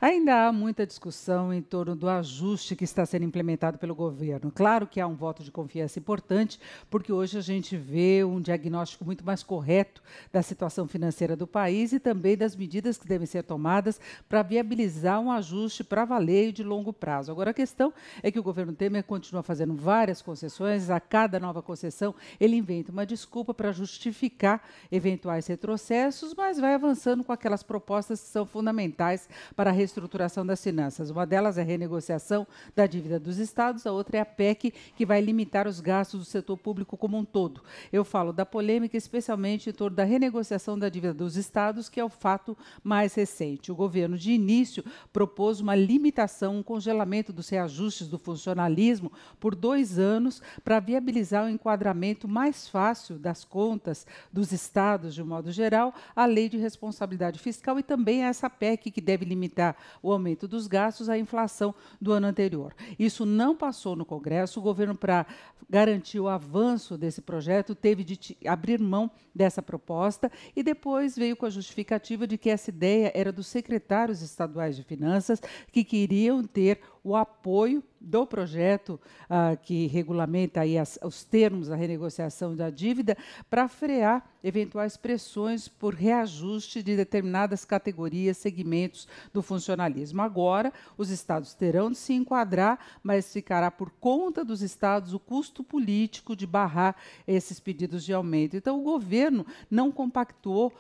Ainda há muita discussão em torno do ajuste que está sendo implementado pelo governo. Claro que há um voto de confiança importante, porque hoje a gente vê um diagnóstico muito mais correto da situação financeira do país e também das medidas que devem ser tomadas para viabilizar um ajuste para valer e de longo prazo. Agora, a questão é que o governo Temer continua fazendo várias concessões, a cada nova concessão ele inventa uma desculpa para justificar eventuais retrocessos, mas vai avançando com aquelas propostas que são fundamentais para a reestruturação das finanças. Uma delas é a renegociação da dívida dos estados, a outra é a PEC, que vai limitar os gastos do setor público como um todo. Eu falo da polêmica, especialmente em torno da renegociação da dívida dos estados, que é o fato mais recente. O governo, de início, propôs uma limitação, um congelamento dos reajustes do funcionalismo por 2 anos para viabilizar o enquadramento mais fácil das contas dos estados, de um modo geral, à lei de responsabilidade fiscal e também a essa PEC, que deve limitar o aumento dos gastos à inflação do ano anterior. Isso não passou no Congresso. O governo, para garantir o avanço desse projeto, teve de abrir mão dessa proposta e depois veio com a justificativa de que essa ideia era dos secretários estaduais de finanças, que queriam ter o apoio do projeto que regulamenta aí os termos da renegociação da dívida para frear eventuais pressões por reajuste de determinadas categorias, segmentos do funcionalismo. Agora, os estados terão de se enquadrar, mas ficará por conta dos estados o custo político de barrar esses pedidos de aumento. Então, o governo não compactuou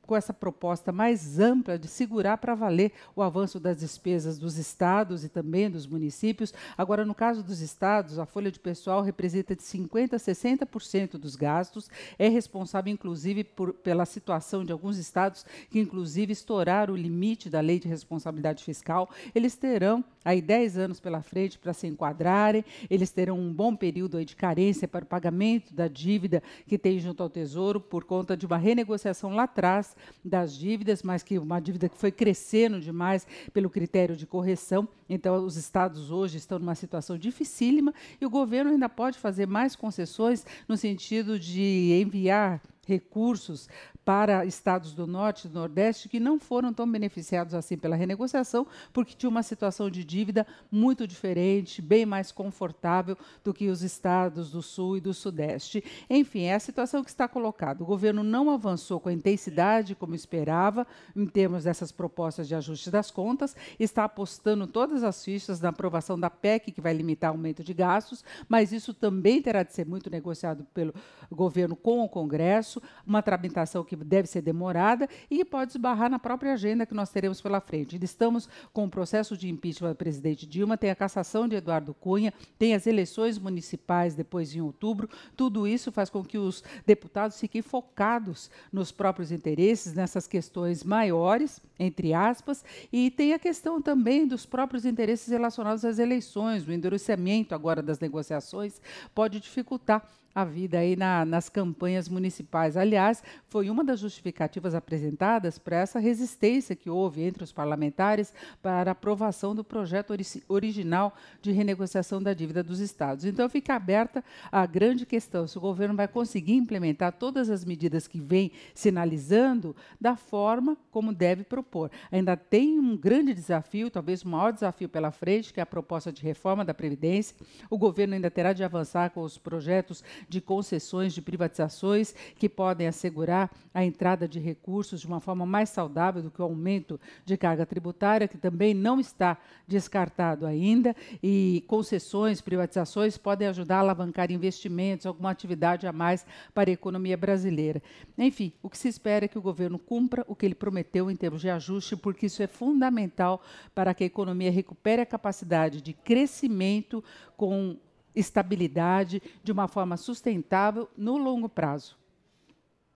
com essa proposta mais ampla de segurar para valer o avanço das despesas dos estados e também dos municípios. Agora, no caso dos estados, a folha de pessoal representa de 50% a 60% dos gastos, é responsável, inclusive, pela situação de alguns estados que, inclusive, estouraram o limite da lei de responsabilidade fiscal. Eles terão aí 10 anos pela frente para se enquadrarem, eles terão um bom período aí de carência para o pagamento da dívida que tem junto ao Tesouro por conta de uma renegociação lá atrás das dívidas, mas que uma dívida que foi crescendo demais pelo critério de correção. Então, os estados hoje estão numa situação dificílima e o governo ainda pode fazer mais concessões no sentido de enviar recursos para estados do Norte e do Nordeste que não foram tão beneficiados assim pela renegociação, porque tinha uma situação de dívida muito diferente, bem mais confortável do que os estados do Sul e do Sudeste. Enfim, é a situação que está colocada. O governo não avançou com a intensidade como esperava em termos dessas propostas de ajuste das contas, está apostando todas as fichas na aprovação da PEC, que vai limitar o aumento de gastos, mas isso também terá de ser muito negociado pelo governo com o Congresso, uma tramitação que deve ser demorada e que pode esbarrar na própria agenda que nós teremos pela frente. Estamos com o processo de impeachment da presidente Dilma, tem a cassação de Eduardo Cunha, tem as eleições municipais depois em outubro. Tudo isso faz com que os deputados fiquem focados nos próprios interesses, nessas questões maiores, entre aspas, e tem a questão também dos próprios interesses relacionados às eleições. O endurecimento agora das negociações pode dificultar a vida aí nas campanhas municipais. Aliás, foi uma das justificativas apresentadas para essa resistência que houve entre os parlamentares para a aprovação do projeto original de renegociação da dívida dos estados. Então, fica aberta a grande questão se o governo vai conseguir implementar todas as medidas que vem sinalizando da forma como deve propor. Ainda tem um grande desafio, talvez o maior desafio pela frente, que é a proposta de reforma da Previdência. O governo ainda terá de avançar com os projetos de concessões, de privatizações, que podem assegurar a entrada de recursos de uma forma mais saudável do que o aumento de carga tributária, que também não está descartado ainda, e concessões, privatizações podem ajudar a alavancar investimentos, alguma atividade a mais para a economia brasileira. Enfim, o que se espera é que o governo cumpra o que ele prometeu em termos de ajuste, porque isso é fundamental para que a economia recupere a capacidade de crescimento com estabilidade, de uma forma sustentável no longo prazo.